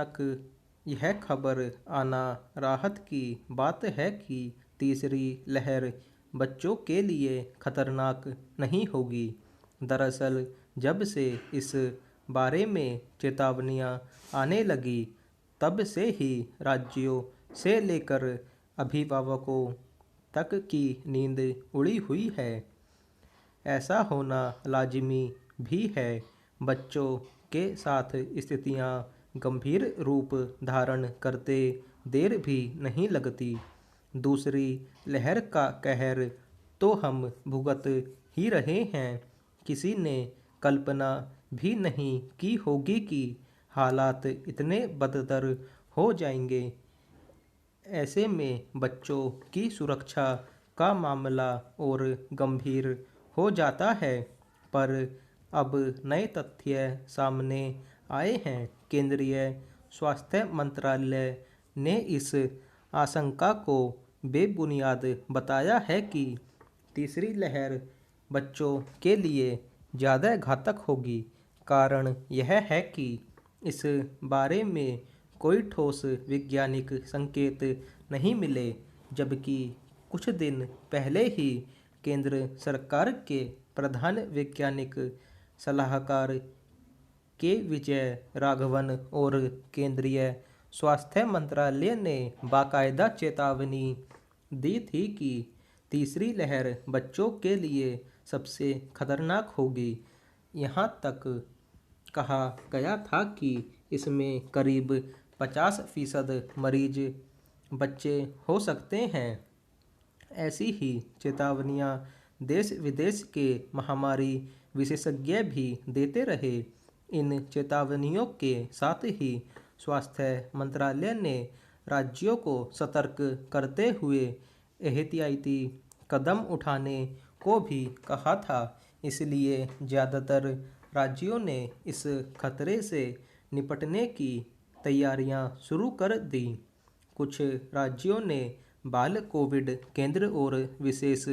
अचानक यह खबर आना राहत की बात है कि तीसरी लहर बच्चों के लिए खतरनाक नहीं होगी। दरअसल जब से इस बारे में चेतावनियां आने लगी, तब से ही राज्यों से लेकर अभिभावकों तक की नींद उड़ी हुई है। ऐसा होना लाजिमी भी है। बच्चों के साथ स्थितियां गंभीर रूप धारण करते देर भी नहीं लगती। दूसरी लहर का कहर तो हम भुगत ही रहे हैं। किसी ने कल्पना भी नहीं की होगी कि हालात इतने बदतर हो जाएंगे। ऐसे में बच्चों की सुरक्षा का मामला और गंभीर हो जाता है। पर अब नए तथ्य सामने आए हैं। केंद्रीय स्वास्थ्य मंत्रालय ने इस आशंका को बेबुनियाद बताया है कि तीसरी लहर बच्चों के लिए ज़्यादा घातक होगी। कारण यह है कि इस बारे में कोई ठोस वैज्ञानिक संकेत नहीं मिले, जबकि कुछ दिन पहले ही केंद्र सरकार के प्रधान वैज्ञानिक सलाहकार के विजय राघवन और केंद्रीय स्वास्थ्य मंत्रालय ने बाकायदा चेतावनी दी थी कि तीसरी लहर बच्चों के लिए सबसे खतरनाक होगी। यहाँ तक कहा गया था कि इसमें करीब 50% मरीज बच्चे हो सकते हैं। ऐसी ही चेतावनियां देश विदेश के महामारी विशेषज्ञ भी देते रहे। इन चेतावनियों के साथ ही स्वास्थ्य मंत्रालय ने राज्यों को सतर्क करते हुए एहतियाती कदम उठाने को भी कहा था। इसलिए ज़्यादातर राज्यों ने इस खतरे से निपटने की तैयारियां शुरू कर दी। कुछ राज्यों ने बाल कोविड केंद्र और विशेष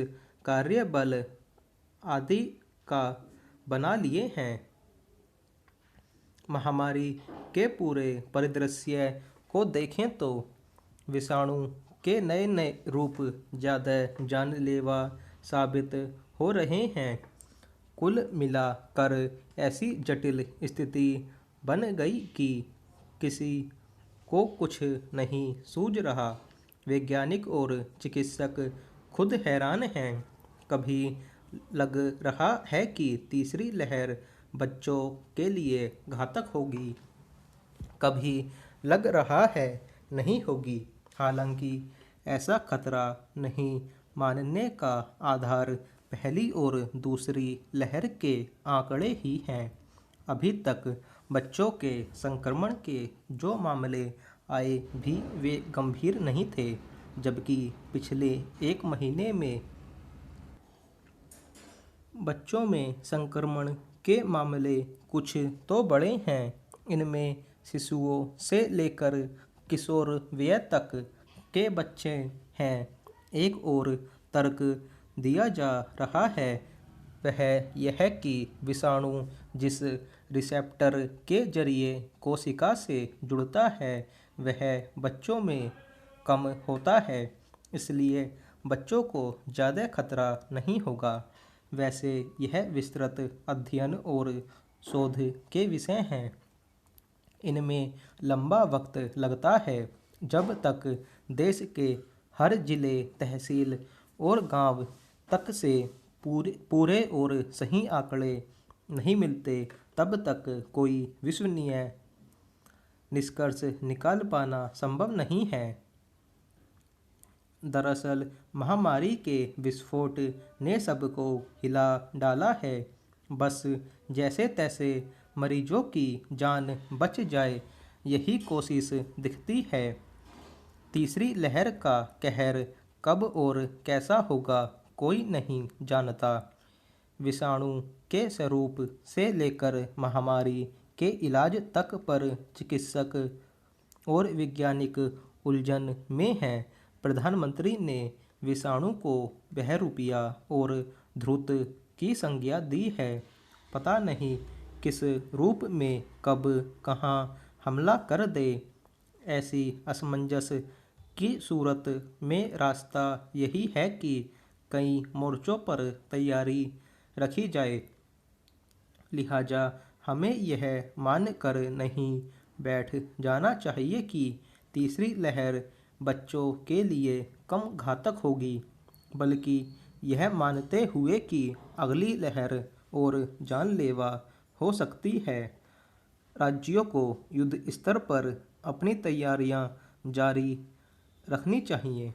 कार्य बल आदि का बना लिए हैं। महामारी के पूरे परिदृश्य को देखें तो विषाणु के नए नए रूप ज़्यादा जानलेवा साबित हो रहे हैं। कुल मिलाकर ऐसी जटिल स्थिति बन गई कि किसी को कुछ नहीं सूझ रहा। वैज्ञानिक और चिकित्सक खुद हैरान हैं। कभी लग रहा है कि तीसरी लहर बच्चों के लिए घातक होगी, कभी लग रहा है नहीं होगी। हालांकि ऐसा खतरा नहीं मानने का आधार पहली और दूसरी लहर के आंकड़े ही हैं। अभी तक बच्चों के संक्रमण के जो मामले आए भी वे गंभीर नहीं थे, जबकि पिछले एक महीने में बच्चों में संक्रमण के मामले कुछ तो बढ़े हैं। इनमें शिशुओं से लेकर किशोर वय तक के बच्चे हैं। एक और तर्क दिया जा रहा है वह यह कि विषाणु जिस रिसेप्टर के जरिए कोशिका से जुड़ता है वह बच्चों में कम होता है, इसलिए बच्चों को ज़्यादा खतरा नहीं होगा। वैसे यह विस्तृत अध्ययन और शोध के विषय हैं। इनमें लंबा वक्त लगता है। जब तक देश के हर जिले, तहसील और गांव तक से पूरे और सही आंकड़े नहीं मिलते, तब तक कोई विश्वसनीय निष्कर्ष निकाल पाना संभव नहीं है। दरअसल महामारी के विस्फोट ने सबको हिला डाला है। बस जैसे तैसे मरीजों की जान बच जाए, यही कोशिश दिखती है। तीसरी लहर का कहर कब और कैसा होगा कोई नहीं जानता। विषाणु के स्वरूप से लेकर महामारी के इलाज तक पर चिकित्सक और वैज्ञानिक उलझन में हैं। प्रधानमंत्री ने विषाणु को बहरूपिया और ध्रुत की संज्ञा दी है। पता नहीं किस रूप में कब कहाँ हमला कर दे। ऐसी असमंजस की सूरत में रास्ता यही है कि कई मोर्चों पर तैयारी रखी जाए। लिहाजा हमें यह मान कर नहीं बैठ जाना चाहिए कि तीसरी लहर बच्चों के लिए कम घातक होगी, बल्कि यह मानते हुए कि अगली लहर और जानलेवा हो सकती है, राज्यों को युद्ध स्तर पर अपनी तैयारियां जारी रखनी चाहिए।